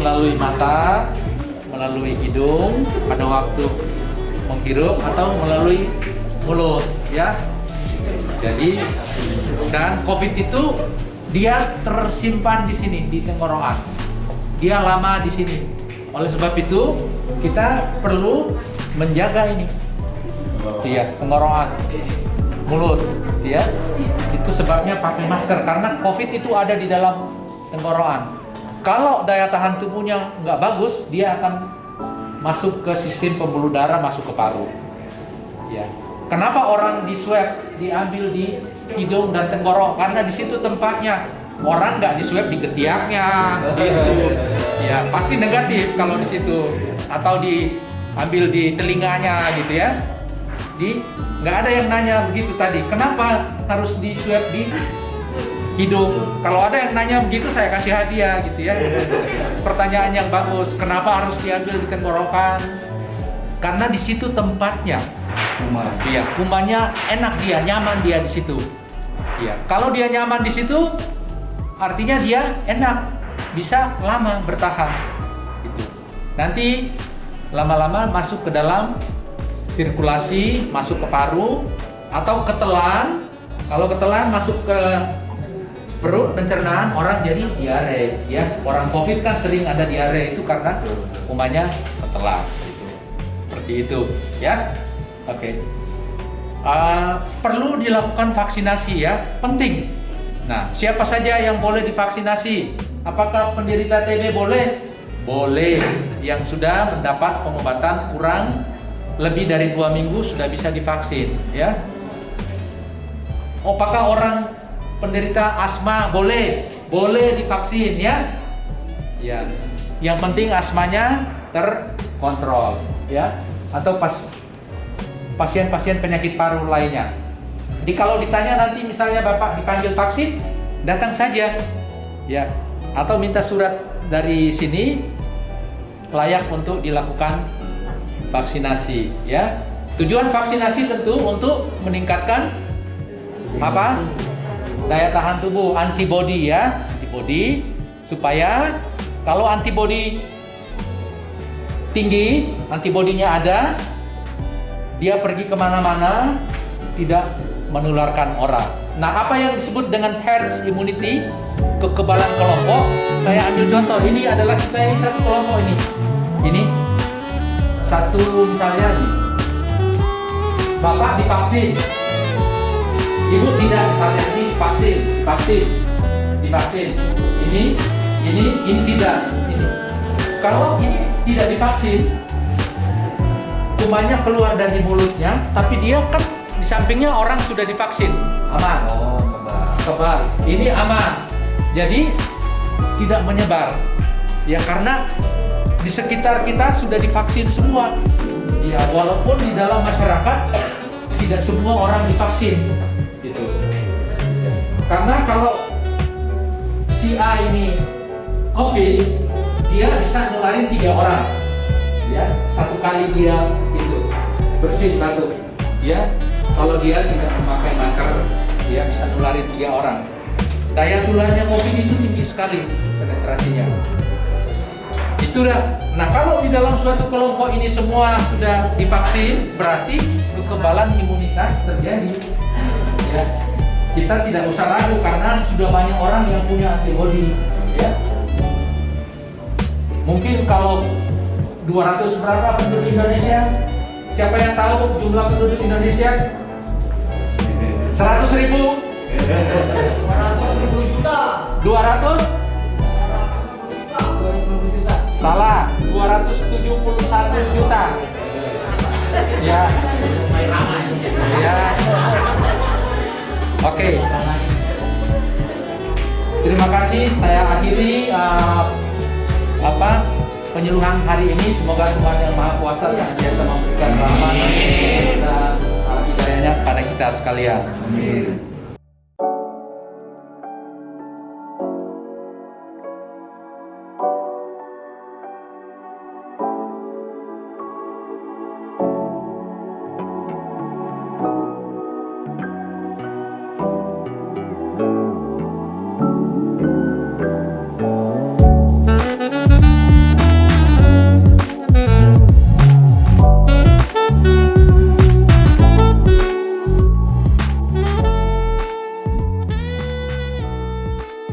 melalui mata, melalui hidung pada waktu menghirup atau melalui mulut ya. Jadi dan COVID itu dia tersimpan di sini di tenggorokan. Dia lama di sini. Oleh sebab itu kita perlu menjaga ini. Iya, tenggorokan, mulut, ya. Itu sebabnya pakai masker karena COVID itu ada di dalam tenggorokan. Kalau daya tahan tubuhnya nggak bagus, dia akan masuk ke sistem pembuluh darah, masuk ke paru. Ya. Kenapa orang di swab diambil di hidung dan tenggorok? Karena di situ tempatnya. Orang nggak di swab di ketiaknya, gitu. Ya pasti negatif kalau di situ. Atau diambil di telinganya, gitu ya. Nggak ada yang nanya begitu tadi. Kenapa harus di swab di hidung? Kalau ada yang nanya begitu, saya kasih hadiah, gitu ya. Pertanyaan yang bagus. Kenapa harus diambil di tenggorokan? Karena di situ tempatnya. Iya, kumannya enak dia, nyaman dia di situ. Iya, kalau dia nyaman di situ, artinya dia enak, bisa lama bertahan. Gitu. Nanti lama-lama masuk ke dalam sirkulasi, masuk ke paru atau ketelan. Kalau ketelan masuk ke perut pencernaan, orang jadi diare. Ya, orang COVID kan sering ada diare itu karena kumannya ketelan. Gitu. Seperti itu, ya. Oke. Perlu dilakukan vaksinasi ya, penting. Nah, siapa saja yang boleh divaksinasi? Apakah penderita TB boleh? Boleh. Yang sudah mendapat pengobatan kurang lebih dari 2 minggu sudah bisa divaksin, ya. Apakah orang penderita asma boleh? Boleh divaksin, ya. Ya. Yang penting asmanya terkontrol, ya. Atau pasien-pasien penyakit paru lainnya. Jadi kalau ditanya nanti misalnya Bapak dipanggil vaksin, datang saja, ya, atau minta surat dari sini layak untuk dilakukan vaksinasi, ya. Tujuan vaksinasi tentu untuk meningkatkan apa? Daya tahan tubuh, antibodi ya, antibodi supaya kalau antibodi tinggi, antibodinya ada, dia pergi kemana-mana tidak menularkan orang. Nah, apa yang disebut dengan herd immunity, kekebalan kelompok? Saya ambil contoh, ini adalah kita yang satu kelompok ini. Ini satu misalnya ini. Bapak divaksin, ibu tidak, misalnya ini divaksin. Ini tidak. Ini. Kalau ini tidak divaksin, kumannya keluar dari mulutnya, tapi dia kan di sampingnya orang sudah divaksin, aman. Oh, Kebal. Ini aman. Jadi tidak menyebar. Ya karena di sekitar kita sudah divaksin semua. Ya walaupun di dalam masyarakat tidak semua orang divaksin, gitu. Karena kalau si A ini COVID, dia bisa nularin 3 orang. Ya, satu kali dia itu bersin batuk, ya. Kalau dia tidak memakai masker, dia bisa nularin 3 orang. Daya tularnya COVID itu tinggi sekali penetrasinya. Itulah. Nah, kalau di dalam suatu kelompok ini semua sudah divaksin, berarti kekebalan imunitas terjadi. Ya, kita tidak usah ragu karena sudah banyak orang yang punya antibodi. Ya, mungkin kalau 200 berapa penduduk Indonesia? Siapa yang tahu jumlah penduduk Indonesia? 100.000? 200.000 juta. 200? Salah, 271 juta. Ya. Ya. Oke. Terima kasih. Saya akhiri penyuluhan hari ini. Semoga Tuhan Yang Maha Kuasa senantiasa memberikan rahmat dan hidayahnya kepada kita sekalian. Amin.